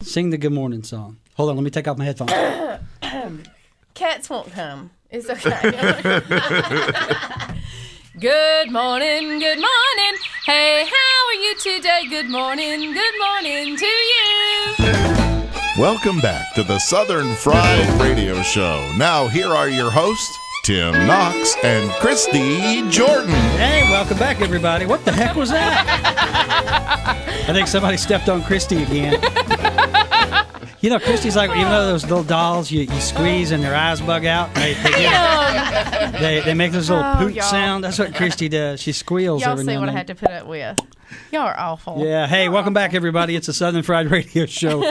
Sing the good morning song. Hold on, let me take off my headphones. Cats won't come. It's okay. Good morning, good morning. Hey, how are you today? Good morning to you. Welcome back to the Southern Fried Radio Show. Now, here are your hosts, Tim Knox and Christy Jordan. Hey, welcome back, everybody. What the heck was that? I think somebody stepped on Christy again. You know, Christy's like, even though those little dolls you squeeze and their eyes bug out, they make this little poot sound. That's what Christy does. She squeals Y'all every see now what and I then. had to put up with. Y'all are awful. Yeah. Hey, welcome back, everybody. It's a Southern Fried Radio Show.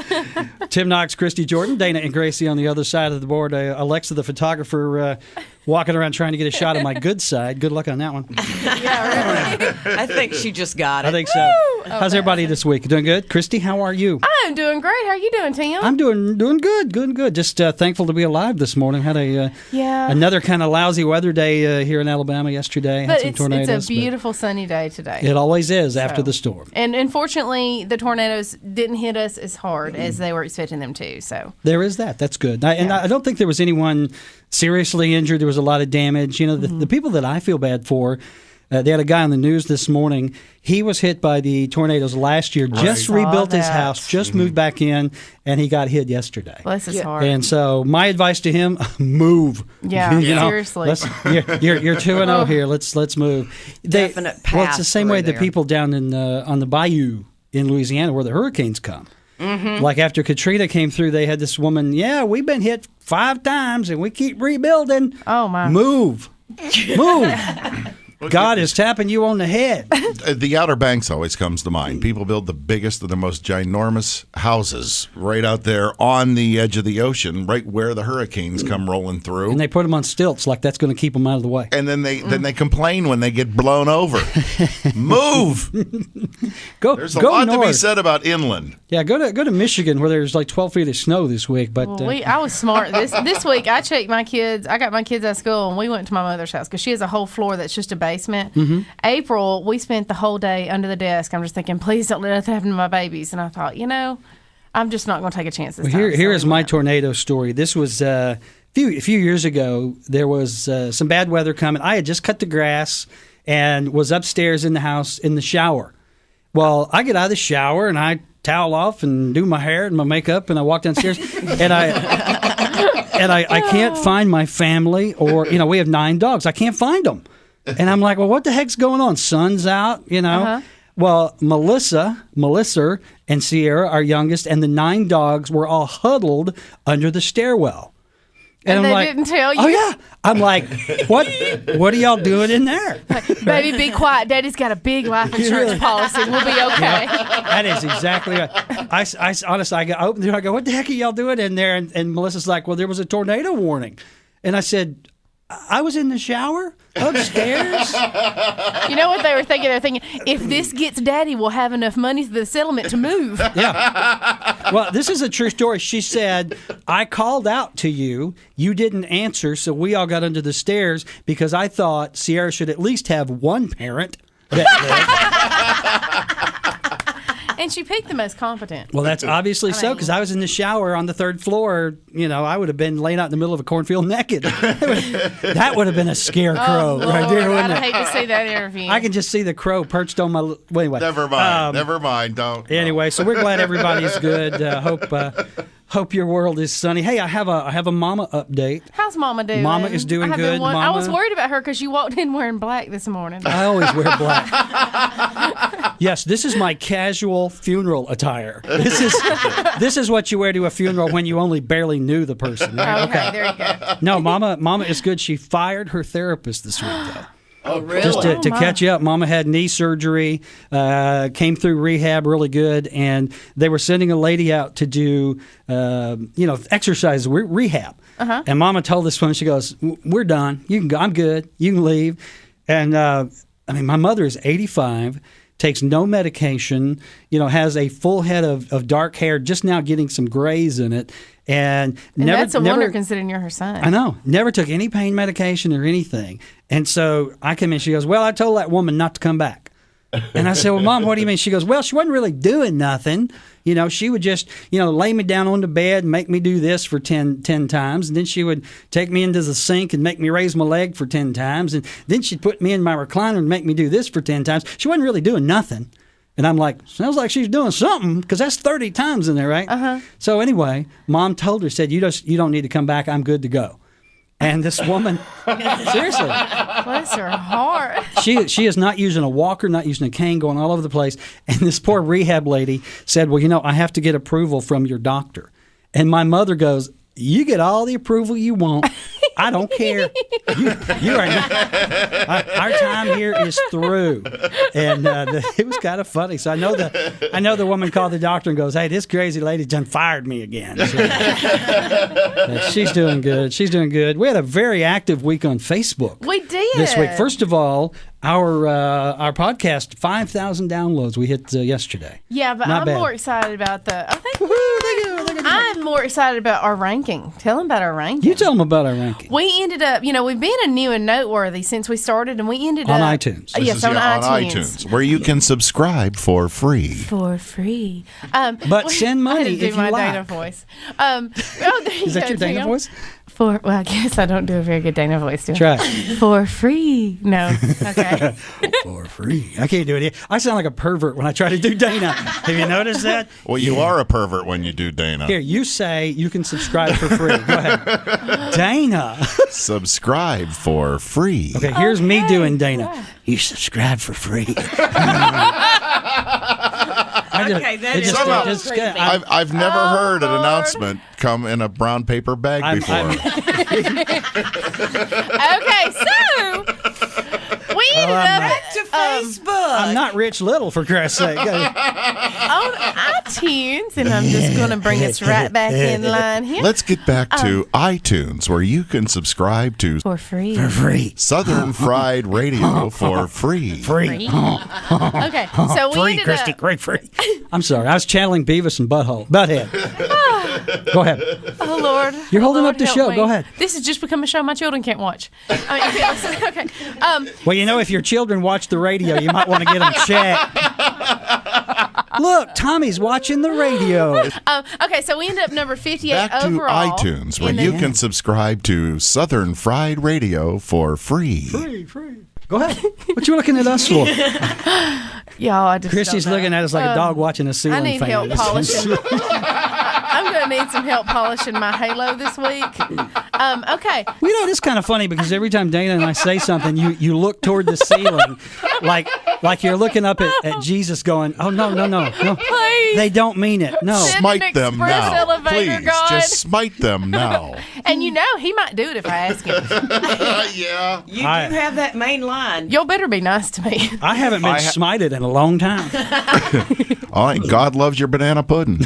Tim Knox, Christy Jordan, Dana and Gracie on the other side of the board. Alexa, the photographer, walking around trying to get a shot of my good side. Good luck on that one. Yeah, really. I think she just got it. I think so. How's everybody this week? Doing good? Christy, how are you? I'm doing great. How are you doing, Tim? I'm doing good. Just thankful to be alive this morning. Had another kind of lousy weather day here in Alabama yesterday. But Had some tornadoes. it's a beautiful sunny day today. It always is after the storm. And unfortunately, the tornadoes didn't hit us as hard as they were expecting them to. So there is that. That's good. And I don't think there was anyone seriously injured. There was a lot of damage. You know, the people that I feel bad for. They had a guy on the news this morning. He was hit by the tornadoes last year, just rebuilt his house, just moved back in, and he got hit yesterday. Bless his heart. And so my advice to him, move. Yeah, seriously. You're 2-0 here. Let's move. Definite pass Well, it's the same way through the people down in on the bayou in Louisiana where the hurricanes come. Mm-hmm. Like after Katrina came through, they had this woman, we've been hit 5 times, and we keep rebuilding. Oh, my. Move. God is tapping you on the head. The Outer Banks always comes to mind. People build the biggest and the most ginormous houses right out there on the edge of the ocean, right where the hurricanes come rolling through. And they put them on stilts like that's going to keep them out of the way. And then they complain when they get blown over. Move. There's a lot north. to be said about inland. Yeah, go to Michigan where there's like 12 feet of snow this week. But I was smart this week. I checked my kids. I got my kids out of school, and we went to my mother's house because she has a whole floor that's just a basement. April, we spent the whole day under the desk. I'm just thinking, please don't let nothing happen to my babies. And I thought, I'm just not going to take a chance this time. Here is my tornado story. This was a few years ago. There was some bad weather coming. I had just cut the grass and was upstairs in the house in the shower. Well, I get out of the shower and I towel off and do my hair and my makeup, and I walk downstairs and I can't find my family, or we have 9 dogs. I can't find them. And I'm like, well, what the heck's going on? Sun's out, Well, Melissa, and Sierra, our youngest, and the 9 dogs were all huddled under the stairwell. And I'm they like, didn't tell you? Oh, yeah. I'm like, what are y'all doing in there? Baby, be quiet. Daddy's got a big life insurance policy. We'll be okay. That is exactly right. I honestly, I opened the door. I go, what the heck are y'all doing in there? And Melissa's like, well, there was a tornado warning. And I said, I was in the shower upstairs. You know what they were thinking? They're thinking, if this gets Daddy, we'll have enough money for the settlement to move. Yeah. Well, this is a true story. She said, I called out to you. You didn't answer, so we all got under the stairs because I thought Sierra should at least have one parent. And she picked the most competent. Well, that's obviously so, because I was in the shower on the 3rd floor. I would have been laying out in the middle of a cornfield naked. That would have been a scarecrow right there, wouldn't I'd it? hate to see that interview. I can just see the crow perched on my... Well, anyway. Never mind. Don't. Anyway, so we're glad everybody's good. Hope your world is sunny. Hey, I have a mama update. How's Mama doing? Mama is doing good. I was worried about her because you walked in wearing black this morning. I always wear black. Yes, this is my casual funeral attire. This is what you wear to a funeral when you only barely knew the person. Right? Okay, there you go. No, Mama is good. She fired her therapist this week, though. Oh, really? Just to catch you up, Mama had knee surgery, came through rehab really good, and they were sending a lady out to do, exercise rehab. Uh-huh. And Mama told this woman, she goes, "We're done. You can go. I'm good. You can leave." And my mother is 85. Takes no medication, has a full head of dark hair, just now getting some grays in it. And that's a wonder considering you're her son. I know. Never took any pain medication or anything. And so I come in, she goes, well, I told that woman not to come back. And I said, well, Mom, what do you mean? She goes, well, she wasn't really doing nothing. She would just, lay me down on the bed and make me do this for 10 times. And then she would take me into the sink and make me raise my leg for 10 times. And then she'd put me in my recliner and make me do this for 10 times. She wasn't really doing nothing. And I'm like, sounds like she's doing something, because that's 30 times in there, right? Uh-huh. So anyway, Mom told her, said, you don't need to come back. I'm good to go. And this woman, seriously, Bless her heart. she is not using a walker, not using a cane, going all over the place. And this poor rehab lady said, well, I have to get approval from your doctor. And my mother goes, you get all the approval you want. I don't care. You are not. Our time here is through. And it was kind of funny. So I know the woman called the doctor and goes, hey, this crazy lady done fired me again. So, she's doing good. She's doing good. We had a very active week on Facebook. We did. This week. First of all, our podcast, 5,000 downloads we hit yesterday. Yeah, but Not I'm bad. more excited about Thank you. I'm more excited about our ranking. Tell them about our ranking. You tell them about our ranking. We ended up, we've been a new and noteworthy since we started, and we ended On up iTunes. Yes, This is, on yeah, iTunes. where you can subscribe for free. For free. But send money I had to do if you my like. Dana voice. There you Is that go, your Dana Tim. voice? Well, I guess I don't do a very good Dana voice, do I? Try. For free. No. Okay. For free. I can't do it. I sound like a pervert when I try to do Dana. Have you noticed that? Well, you are a pervert when you do Dana. Here, you say you can subscribe for free. Go ahead. Dana. Subscribe for free. Okay, here's me Okay. doing Dana. You subscribe for free. Okay, that is creepy. I've never heard an announcement come in a brown paper bag before. Okay, so we ended up To Facebook. I'm not Rich Little, for Christ's sake. on iTunes, and I'm just going to bring us right back in line here. Let's get back to iTunes, where you can subscribe to For free. For free. Southern Fried Radio for free. Free. Okay, so we Free, ended Christy. up. Great free. I'm sorry. I was channeling Beavis and Butthead. Go ahead. Oh Lord! You're holding Lord, up the help show. me. Go ahead. This has just become a show my children can't watch. Okay. Well, if your children watch the radio, you might want to get them checked. Look, Tommy's watching the radio. Okay, so we ended up number 58 Back to overall. iTunes, where in the- you can subscribe to Southern Fried Radio for free. Free. Go ahead. What you looking at us for? Y'all, I just Christy's don't know. looking at us like a dog watching a ceiling I need fan. help polishing. I'm going to need some help polishing my halo this week. Okay. Well, this is kind of funny because every time Dana and I say something, you look toward the ceiling, like you're looking up at Jesus, going, "Oh no, Please. they don't mean it. No." Send Smite an them express now. elevator, Please, God. just smite them now. And he might do it if I ask him. Yeah. You do I- have that main line. Y'all better be nice to me. I haven't been smited in a long time. All right. God loves your banana pudding.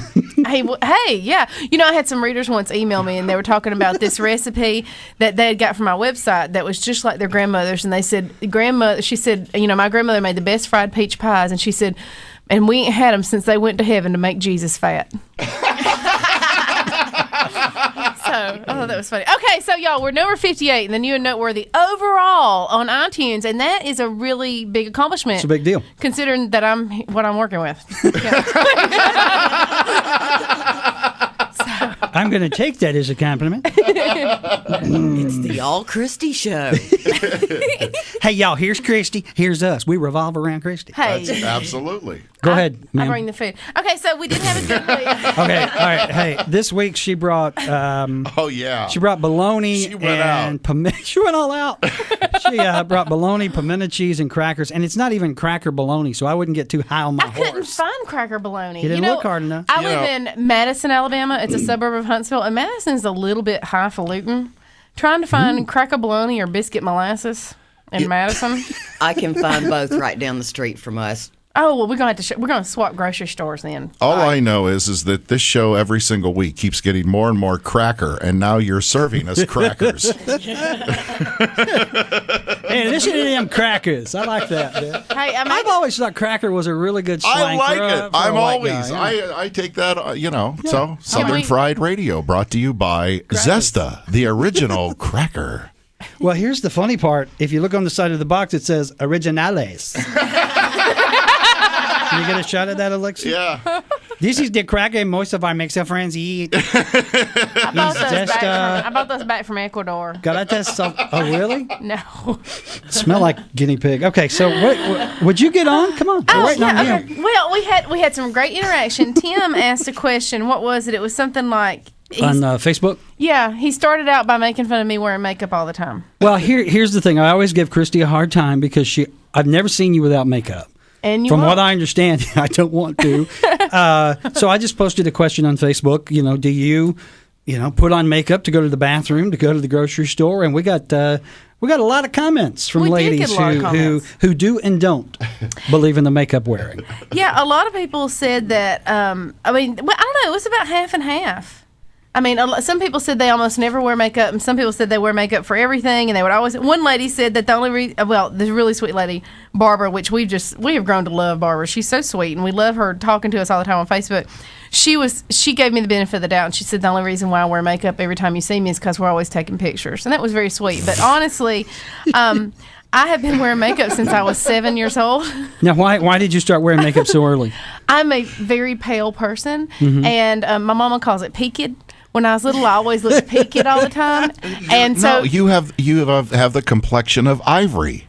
Hey, yeah. I had some readers once email me, and they were talking about this recipe that they had got from my website that was just like their grandmother's. And they said, she said, my grandmother made the best fried peach pies. And she said, and we ain't had them since they went to heaven to make Jesus fat. So, I thought that was funny. Okay, so y'all, we're number 58 in the new and noteworthy overall on iTunes, and that is a really big accomplishment. It's a big deal. Considering that I'm what I'm working with. Yeah. I'm going to take that as a compliment. It's the All Christy Show. Hey, y'all, here's Christy. Here's us. We revolve around Christy. Hey, Absolutely. Go ahead, I ma'am. bring the food. Okay, so we did have a good week. Okay, all right. Hey, this week she brought Oh, yeah. she brought bologna She went and she went all out. She brought bologna, pimento cheese, and crackers, and it's not even cracker bologna, so I wouldn't get too high on my I couldn't horse. find cracker bologna. You didn't look hard enough. I live in Madison, Alabama. It's a suburb of Huntsville, and Madison's a little bit highfalutin. Trying to find cracker bologna or biscuit molasses in Madison. I can find both right down the street from us. Oh well, we're gonna have to. We're gonna swap grocery stores then. All I know is that this show every single week keeps getting more and more cracker, and now you're serving us crackers. Hey, listen to them crackers. I like that. Man. Hey, I've always thought cracker was a really good slang. I like for it. a I'm white always. guy, yeah. I take that. So Southern we- Fried Radio brought to you by Zesta, the original cracker. Well, here's the funny part. If you look on the side of the box, it says Originales. Can you get a shot at that, Alexia? Yeah. This is the cracker most of our Mexican friends eat. I bought those just, back from Ecuador. Galatas. Oh, really? No. Smell like guinea pig. Okay, so would you get on? Come on. We're waiting on you. Okay. Well, we had some great interaction. Tim asked a question. What was it? It was something like On Facebook? Yeah, he started out by making fun of me wearing makeup all the time. Well, here's the thing. I always give Christy a hard time because I've never seen you without makeup. And From what I understand, I don't want to. So I just posted a question on Facebook. Do you put on makeup to go to the bathroom, to go to the grocery store? And we got a lot of comments from ladies who do and don't believe in the makeup wearing. Yeah, a lot of people said that. I don't know. It was about half and half. I mean, some people said they almost never wear makeup, and some people said they wear makeup for everything, and they would always. One lady said that the only reason, the really sweet lady, Barbara, which we have grown to love Barbara. She's so sweet, and we love her talking to us all the time on Facebook. She gave me the benefit of the doubt, and she said the only reason why I wear makeup every time you see me is because we're always taking pictures, and that was very sweet. But honestly, I have been wearing makeup since I was 7 years old. Now, why did you start wearing makeup so early? I'm a very pale person, and my mama calls it peaked. When I was little, I always looked peaked all the time, and so you have the complexion of Ivory.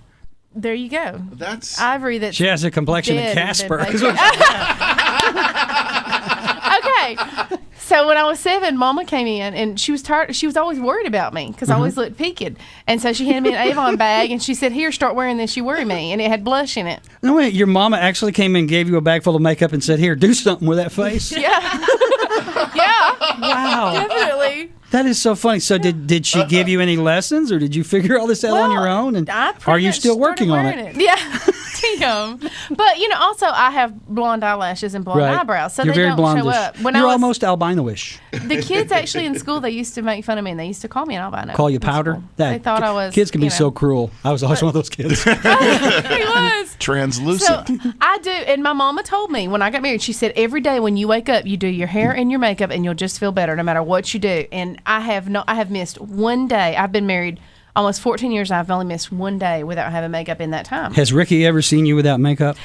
There you go. That's Ivory. That she has a complexion of Casper. Okay. So when I was 7, Mama came in, and she was tired. She was always worried about me because I always looked peaked. And so she handed me an Avon bag, and she said, "Here, start wearing this. You worry me." And it had blush in it. No, wait. Your mama actually came in and gave you a bag full of makeup and said, "Here, do something with that face." Yeah. Yeah. Wow. Definitely. That is so funny. So did she give you any lessons, or did you figure all this out on your own? And are you still working on it? Yeah. Damn. But also I have blonde eyelashes and blonde eyebrows, so You're they very don't blondish. show up. When You're I was, almost albino-ish. The kids actually in school, they used to make fun of me, and they used to call me an albino. Call you in powder? school. They thought I was. Kids can be so cruel. I was always one of those kids. He was. translucent. So I do, and my mama told me when I got married, she said every day when you wake up, you do your hair and your makeup, and you'll just feel better no matter what you do. And I have missed one day. I've been married almost 14 years. I've only missed one day without having makeup in that time. Has Ricky ever seen you without makeup?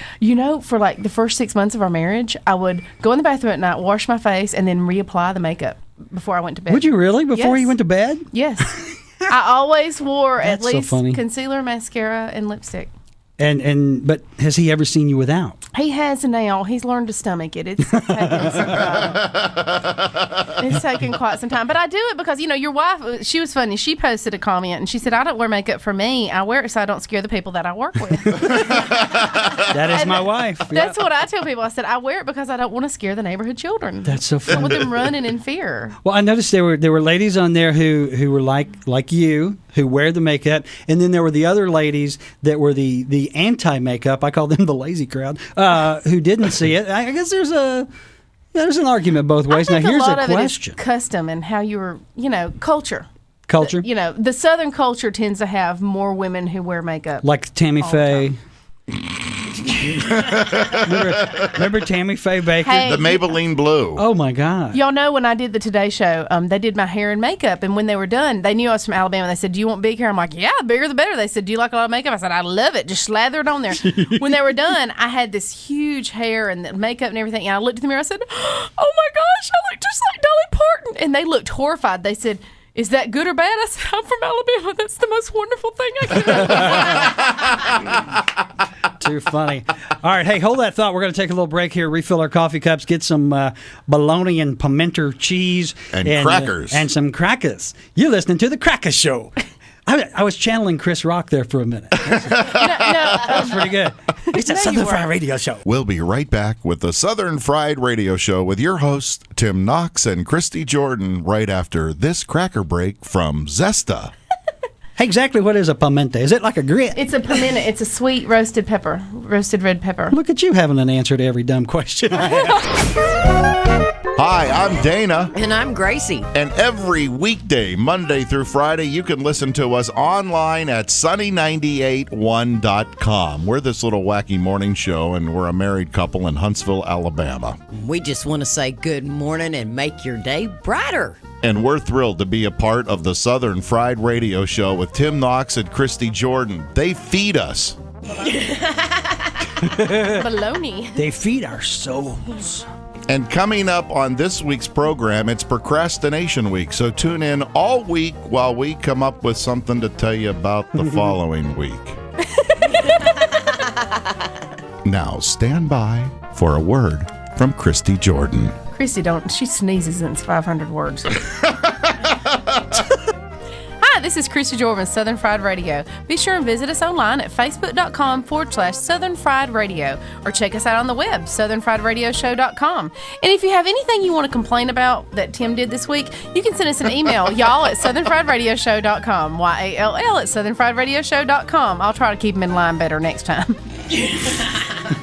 For like the first 6 months of our marriage, I would go in the bathroom at night, wash my face, and then reapply the makeup before I went to bed. Would you really? Before Yes. you went to bed? Yes. I always wore at That's so least funny. concealer, mascara, and lipstick. But has he ever seen you without? He has now. He's learned to stomach it. It's taken some time. It's taken quite some time. But I do it because, your wife, she was funny. She posted a comment and she said, "I don't wear makeup for me. I wear it so I don't scare the people that I work with." That is my wife. That's what I tell people. I said, I wear it because I don't want to scare the neighborhood children. That's so I funny. want them running in fear. Well, I noticed there were ladies on there who were like you, who wear the makeup, and then there were the other ladies that were the anti-makeup. I call them the lazy crowd, who didn't see it. I guess there's an argument both ways. I think Now here's a lot a of it question: is custom and how you were, culture. culture, The Southern culture tends to have more women who wear makeup. like Tammy all the Faye. Remember Tammy Faye Baker? Hey, The Maybelline Blue. Oh my God! y'all know when I did the Today Show, they did my hair and makeup, and when they were done, they knew I was from Alabama. They said, "Do you want big hair?" I'm like, "Yeah, the bigger the better." They said, "Do you like a lot of makeup?" I said, "I love it. Just slather it on there." When they were done, I had this huge hair and the makeup and everything, and I looked in the mirror. I said, "Oh my gosh, I look just like Dolly Parton," and they looked horrified. They said, "Is that good or bad?" I said, "I'm from Alabama. That's the most wonderful thing I could have." Too funny. All right, hey, hold that thought. We're going to take a little break here, refill our coffee cups, get some bologna and pimento cheese. And crackers. And some crackers. You're listening to The Cracker Show. I was channeling Chris Rock there for a minute. That's pretty good. It's a No, you Southern weren't. Fried Radio Show. We'll be right back with the Southern Fried Radio Show with your hosts, Tim Knox and Christy Jordan, right after this cracker break from Zesta. Hey, exactly what is a pimento? Is it like a grit? It's a pimento. It's a sweet roasted pepper, roasted red pepper. Look at you having an answer to every dumb question I have. Hi, I'm Dana. And I'm Gracie. And every weekday, Monday through Friday, you can listen to us online at sunny981.com. We're this little wacky morning show, and we're a married couple in Huntsville, Alabama. We just want to say good morning and make your day brighter. And we're thrilled to be a part of the Southern Fried Radio Show with Tim Knox and Christy Jordan. They feed us. Bologna. They feed our souls. And coming up on this week's program, it's Procrastination Week. So tune in all week while we come up with something to tell you about the following week. Now stand by for a word from Christy Jordan. Chrissy, she sneezes and it's 500 words. Hi, this is Chrissy Jordan, Southern Fried Radio. Be sure and visit us online at facebook.com/Southern Fried Radio or check us out on the web, southernfriedradioshow.com. And if you have anything you want to complain about that Tim did this week, you can send us an email, y'all at southernfriedradioshow.com, YALL at southernfriedradioshow.com. I'll try to keep them in line better next time.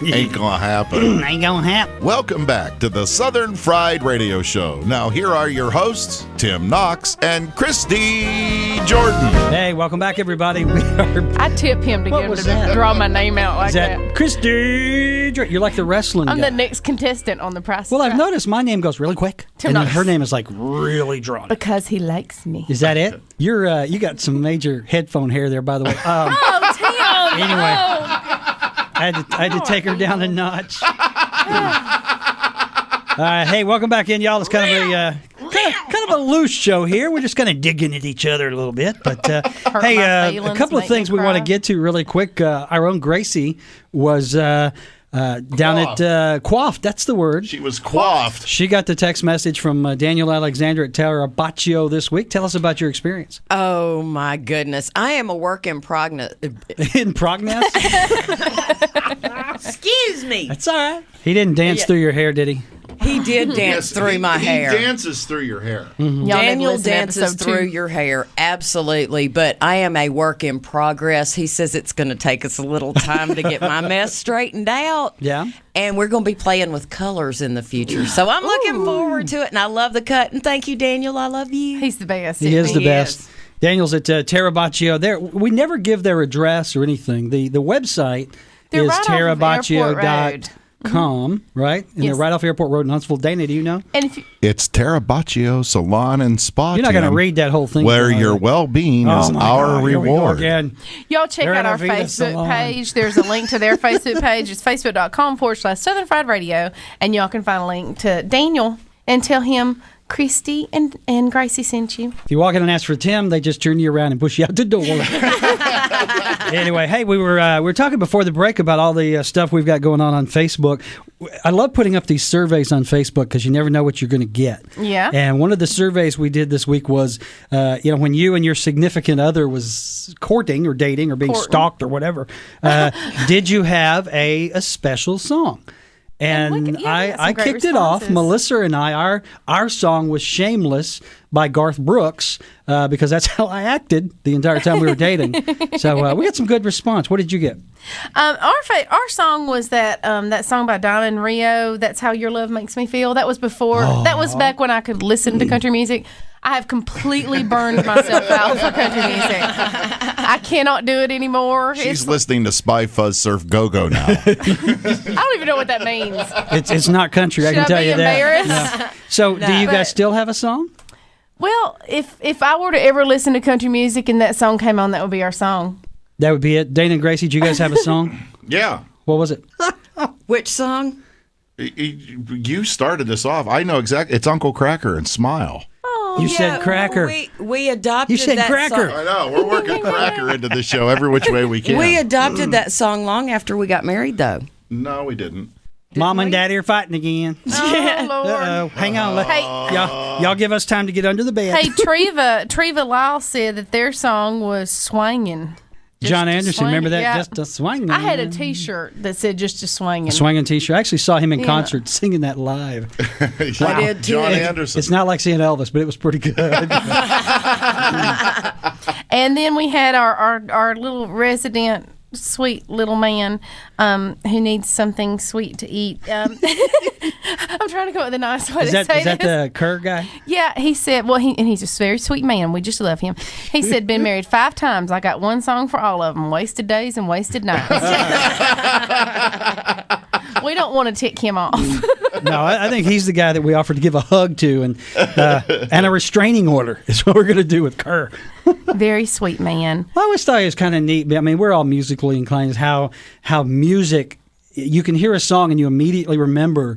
Ain't gonna happen. Ain't gonna happen. Welcome back to the Southern Fried Radio Show. Now, here are your hosts, Tim Knox and Christy Jordan. Hey, welcome back, everybody. We are. I tip him to What get him was to that? draw my name out like Is that. that Christy? You're like the wrestling I'm guy. the next contestant on The Price is Well, I've Right. noticed my name goes really quick, Tim and then Knox. her name is like really drawn. Because he likes me. Is that it? You're you got some major headphone hair there, by the way. Oh, Tim! Anyway. Oh. I had to take her down a notch. Hey, welcome back in, y'all. It's kind of a loose show here. We're just kind of digging at each other a little bit. But hey, my a feelings, couple of make me things we want to cry. get to really quick. Our own Gracie was down at Quaff. That's the word. She was coiffed. She got the text message from Daniel Alexander at Terabaccio this week. Tell us about your experience. Oh, my goodness. I am a work in progress. In Prognas? Excuse me. That's all right. He didn't dance through your hair, did he? He did dance through my hair. He dances through your hair. Y'all need to Daniel listen to dances episode through 2. your hair, absolutely. But I am a work in progress. He says it's going to take us a little time to get my mess straightened out. Yeah. And we're going to be playing with colors in the future. So I'm looking forward to it. And I love the cut. And thank you, Daniel. I love you. He's the best. He is isn't the best. Daniel's at Terabaccio. There, we never give their address or anything. The website They're is right off of Airport Road. terabaccio.com, right? And Yes. they're right off Airport Road in Huntsville. Dana, do you know? And if you, It's Terabaccio Salon and Spa. You're not going to Tim, read that whole thing. Where are you? your well-being is Oh my our God, here we go reward. again. y'all check They're out at our Avita Facebook Salon. page. There's a link to their Facebook page. It's facebook.com/Southern Fried Radio. And y'all can find a link to Daniel and tell him Christy and Gracie sent you. If you walk in and ask for Tim, they just turn you around and push you out the door. Anyway, hey, we were talking before the break about all the stuff we've got going on Facebook. I love putting up these surveys on Facebook because you never know what you're going to get. Yeah. And one of the surveys we did this week was, when you and your significant other was courting or dating or being Courting. stalked or whatever, did you have a special song? And look at- yeah, we got some I great kicked it off. responses. Melissa and I, our song was "Shameless" by Garth Brooks because that's how I acted the entire time we were dating. So we got some good response. What did you get? Our song was that song by Diamond Rio. That's How Your Love Makes Me Feel. That was before. That was back when I could listen to country music. I have completely burned myself out for country music. I cannot do it anymore. She's listening to Spy Fuzz Surf Go-Go now. I don't even know what that means. It's not country. I Should can I tell be you that. embarrassed? No. So, do you guys But- still have a song? Well, if I were to ever listen to country music and that song came on, that would be our song. That would be it. Dana and Gracie, do you guys have a song? Yeah. What was it? Which song? You started this off. I know exactly. It's Uncle Cracker and Smile. You said Cracker. We adopted You said that Cracker. song. I know. We're working Cracker into the show every which way we can. We adopted that song long after we got married, though. No, we didn't. Mom and Daddy are fighting again. Oh, Lord. Uh-oh. Hang on. Hey. Y'all give us time to get under the bed. Hey, Treva Lyle said that their song was Swangin'. John Anderson, remember that? Yeah. Just a swinging. I had a T-shirt that said just a swangin'. swinging T-shirt. I actually saw him in Yeah. concert singing that live. I did too. John Anderson. It's not like seeing Elvis, but it was pretty good. And then we had our little resident sweet little man who needs something sweet to eat. I'm trying to come up with a nice way Is to that say is that this. the Kerr guy? Yeah, he said, well, he's a very sweet man. We just love him. He said, been married 5 times. I got one song for all of them, wasted days and wasted nights. We don't want to tick him off. No, I think he's the guy that we offered to give a hug to and a restraining order is what we're going to do with Kerr. Very sweet man. I always thought it was kind of neat. I mean, we're all musically inclined. Is how music you can hear a song and you immediately remember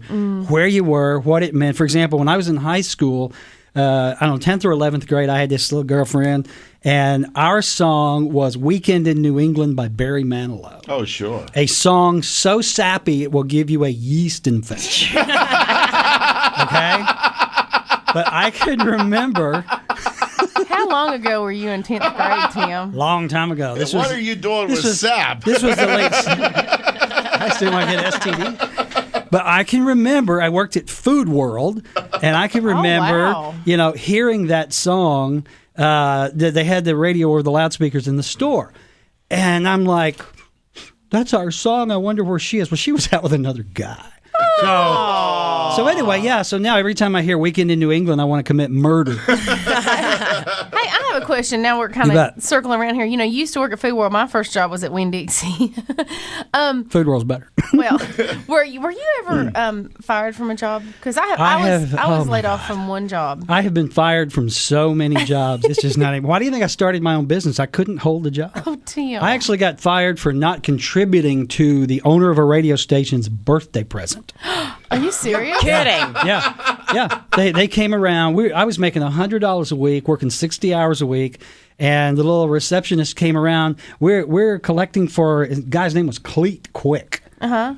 where you were, what it meant. For example, when I was in high school, I don't know, 10th or 11th grade, I had this little girlfriend, and our song was Weekend in New England by Barry Manilow. Oh, sure. A song so sappy it will give you a yeast infection. Okay? But I can remember How long ago were you in 10th grade, Tim? long time ago. What are you doing with sap? This was the late. I still might get STD. But I can remember I worked at Food World, and I can remember, wow. hearing that song. That they had the radio or the loudspeakers in the store, and I'm like, "That's our song. I wonder where she is." Well, she was out with another guy. So anyway, yeah. So now every time I hear "Weekend in New England," I want to commit murder. Hey, I have a question. Now we're kind You of bet. circling around here. You used to work at Food World. My first job was at Winn-Dixie. Food World's better. Well, were you ever fired from a job? Because I was oh laid my off from one job. I have been fired from so many jobs. It's just not even. Why do you think I started my own business? I couldn't hold a job. Oh, Tim. I actually got fired for not contributing to the owner of a radio station's birthday present. Are you serious? Kidding. Yeah. They came around. I was making $100 a week, working 60 hours a week, and the little receptionist came around. We're collecting for. His guy's name was Cleet Quick.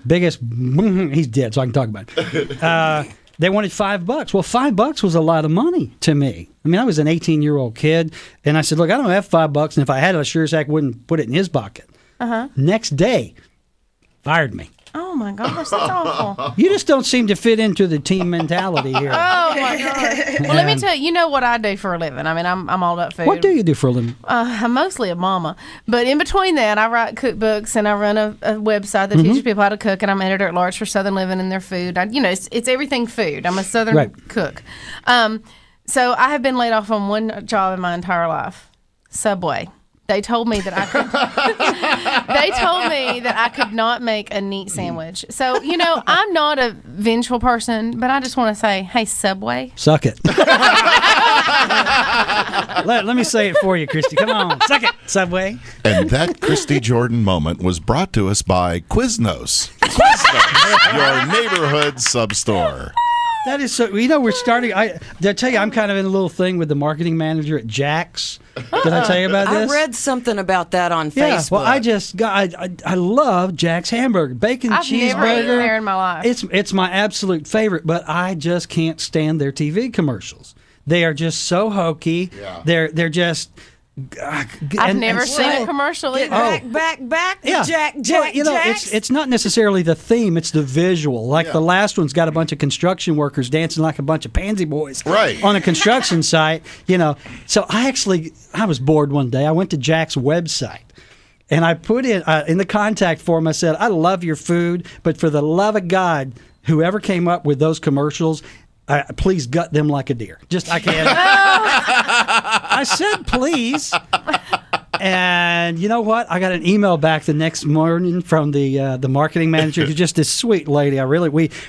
Biggest. He's dead, so I can talk about it. They wanted $5. Well, $5 was a lot of money to me. I mean, I was an 18-year-old kid, and I said, "Look, I don't have $5, and if I had it, I sure as heck wouldn't put it in his pocket." Next day, fired me. Oh my gosh, that's awful. You just don't seem to fit into the team mentality here. Oh my god. Well, let me tell you. You know what I do for a living. I mean, I'm all about food. What do you do for a living? I'm mostly a mama, but in between that, I write cookbooks and I run a website that teaches people how to cook, and I'm editor at large for Southern Living and their food. It's everything food. I'm a Southern cook. So I have been laid off on one job in my entire life, Subway. They told me that I could. They told me that I could not make a neat sandwich. So I'm not a vengeful person, but I just want to say, hey, Subway, Suck it. let me say it for you, Christy. Come on. Suck it, Subway. And that Christy Jordan moment was brought to us by Quiznos. Quiznos, your neighborhood sub-store. That is so. We're starting. Did I tell you I'm kind of in a little thing with the marketing manager at Jack's? Did I tell you about this? I read something about that on Yeah. Facebook. Well, I just got. I love Jack's hamburger, bacon I've cheeseburger. never eaten there in my life. It's my absolute favorite, but I just can't stand their TV commercials. They are just so hokey. Yeah. They're just. I've never seen a commercial either. Back, Yeah. Jack, Well, Jacks. it's not necessarily the theme; it's the visual. Like the last one's got a bunch of construction workers dancing like a bunch of pansy boys, Right. on a construction site. So I was bored one day. I went to Jack's website. And I put in the contact form, I said, "I love your food, but for the love of God, whoever came up with those commercials, please gut them like a deer." I can't. I said, please. And you know what? I got an email back the next morning from the marketing manager, who's just this sweet lady.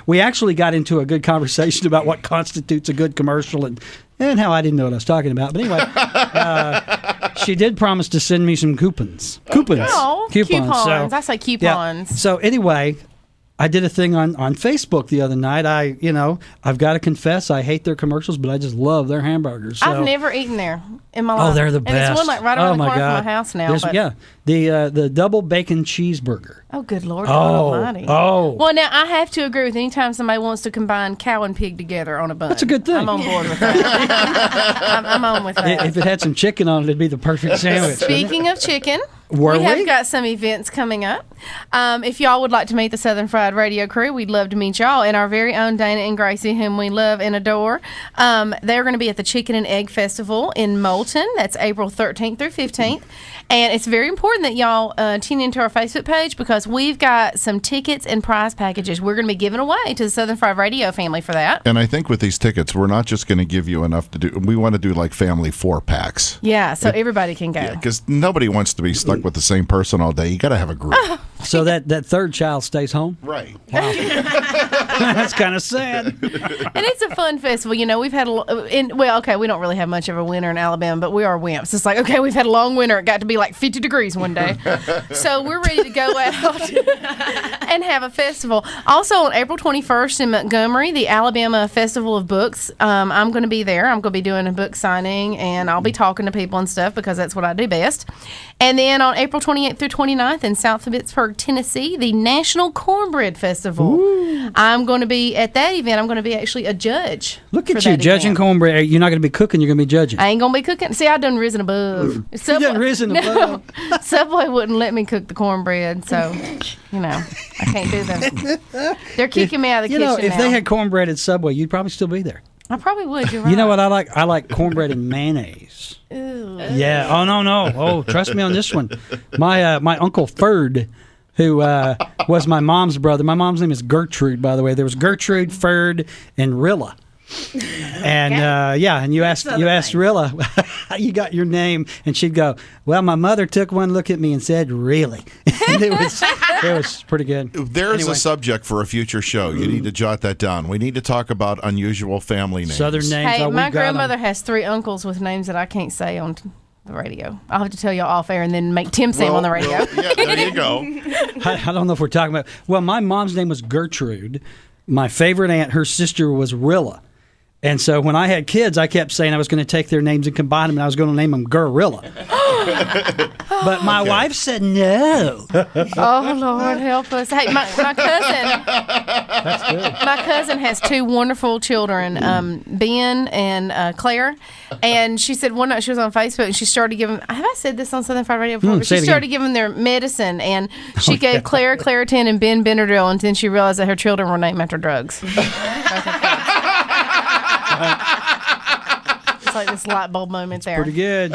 We actually got into a good conversation about what constitutes a good commercial and how I didn't know what I was talking about. But anyway, she did promise to send me some coupons. Oh, coupons. So, I say coupons. yeah. So anyway, I did a thing on Facebook the other night. I've got to confess, I hate their commercials, but I just love their hamburgers. So. I've never eaten there in my life. Oh, they're the best. And it's one like right around the my corner God. from my house now. There's- But, yeah, the double bacon cheeseburger. Oh, good Lord God Almighty. Oh. Well, now I have to agree with anytime somebody wants to combine cow and pig together on a bun. That's a good thing. I'm on board with that. I'm on with that. If it had some chicken on it, it'd be the perfect sandwich. wouldn't it? Speaking of chicken, Were we have we? got some events coming up. If y'all would like to meet the Southern Fried Radio crew, we'd love to meet y'all and our very own Dana and Gracie, whom we love and adore. They're going to be at the Chicken and Egg Festival in Moulton. That's April 13th through 15th. And it's very important that y'all tune into our Facebook page because we've got some tickets and prize packages we're going to be giving away to the Southern Fried Radio family for that. And I think with these tickets, we're not just going to give you enough to do. We want to do like family 4-packs. Yeah, so everybody can go. Yeah, because nobody wants to be stuck with the same person all day. You got to have a group. So that third child stays home. Right. That's kind of sad. And it's a fun festival. You know, we've had we don't really have much of a winter in Alabama, but we are wimps. It's like, okay, we've had a long winter. It got to be like 50 degrees one day. So we're ready to go out and have a festival. Also on April 21st in Montgomery, the Alabama Festival of Books. I'm going to be there. I'm going to be doing a book signing, and I'll be talking to people and stuff because that's what I do best. And then on April 28th through 29th in South Pittsburgh, Tennessee, the National Cornbread Festival. Ooh. I'm going to be at that event. I'm going to be actually a judge. Look at you, judging cornbread. You're not going to be cooking. You're going to be judging. I ain't going to be cooking. See, I done risen above. You done risen above. Subway wouldn't let me cook the cornbread, so, you know, I can't do that. They're kicking me out of the kitchen if now. they had cornbread at Subway, you'd probably still be there. I probably would. You're right. You know what I like? I like cornbread and mayonnaise. Ew. Yeah. Oh, no. Oh, trust me on this one. My Uncle Ferd, who was my mom's brother. My mom's name is Gertrude, by the way. There was Gertrude, Ferd, and Rilla. And and you asked Rilla how you got your name, and she'd go, "Well, my mother took one look at me and said, 'Really?'" And it was pretty good. There's a subject for a future show. You need to jot that down. We need to talk about unusual family names. Southern names. Hey, my grandmother has 3 uncles with names that I can't say on the radio. I'll have to tell y'all off air and then make Tim say them on the radio. Yeah, there you go. I don't know if we're talking about. Well, my mom's name was Gertrude. My favorite aunt, her sister was Rilla. And so when I had kids, I kept saying I was going to take their names and combine them, and I was going to name them Gorilla. But my wife said no. Oh, Lord, help us. Hey, my cousin. That's good. My cousin has 2 wonderful children, Ben and Claire. And she said one night she was on Facebook and she started giving, have I said this on Southern Fried Radio before? But she started giving their medicine, and she gave Claire Claritin and Ben Benadryl, and then she realized that her children were named after drugs. It's like this light bulb moment there. Pretty good.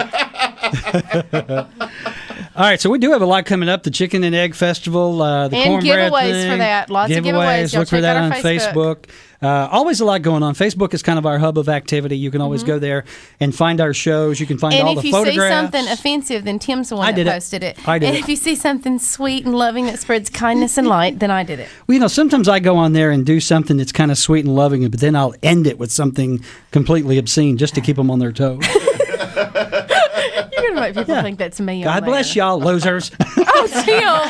All right, so we do have a lot coming up. The Chicken and Egg Festival, the cornbread giveaways thing. For that. Lots of giveaways. Y'all Look for check that out on our Facebook. Always a lot going on. Facebook is kind of our hub of activity. You can always go there and find our shows. You can find all the photographs. And if you see something offensive, then Tim's the one that posted it. I did and it. if you see something sweet and loving that spreads kindness and light, then I did it. Well, you know, sometimes I go on there and do something that's kind of sweet and loving, but then I'll end it with something completely obscene just to keep them on their toes. You're going to make people think that's me. God bless y'all, losers. Oh, Teal.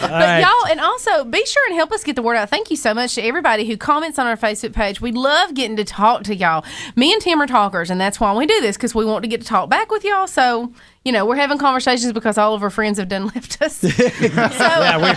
But y'all, and also be sure and help us get the word out. Thank you so much to everybody who comments on our Facebook page. We love getting to talk to y'all. Me and Tim are talkers, and that's why we do this, because we want to get to talk back with y'all. So, you know, we're having conversations because all of our friends have done left us. Yeah,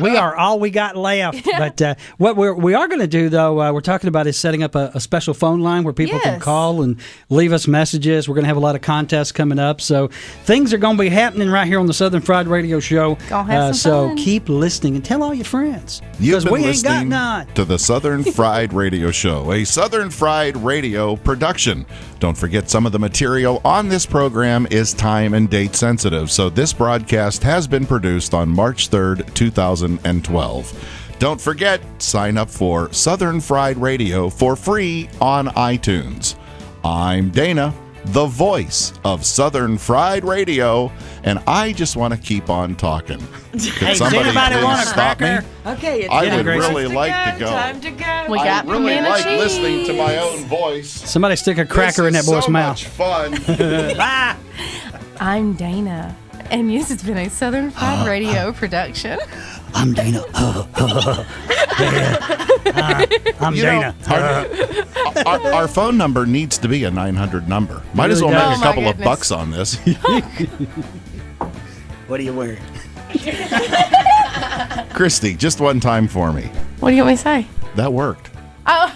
we are all we got left. But what we are going to do, though, we're talking about is setting up a special phone line where people can call and leave us messages. We're going to have a lot of contests coming up. So things are going to be happening right here on the Southern Fried Radio Show. Gonna have some fun. Keep listening and tell all your friends. You've been we ain't got listening none. to the Southern Fried Radio Show, a Southern Fried Radio production. Don't forget, some of the material on this program is time and date sensitive, so this broadcast has been produced on March 3rd, 2012. Don't forget, sign up for Southern Fried Radio for free on iTunes. I'm Dana, the voice of Southern Fried Radio, and I just want to keep on talking. Hey, does anybody want a cracker? Okay, it's I would Gracie. really like to go. Time to go. We got I really banana like cheese. listening to my own voice. Somebody stick a cracker in that boy's mouth. This is so much fun. I'm Dana, and this has been a Southern Fried Radio production. I'm Dana. I'm You know, Dana. our phone number needs to be a 900 number. Might as well really make does. a couple Oh, my of goodness. bucks on this. What are you wearing? Christy, just one time for me. What do you want me to say? That worked. Oh.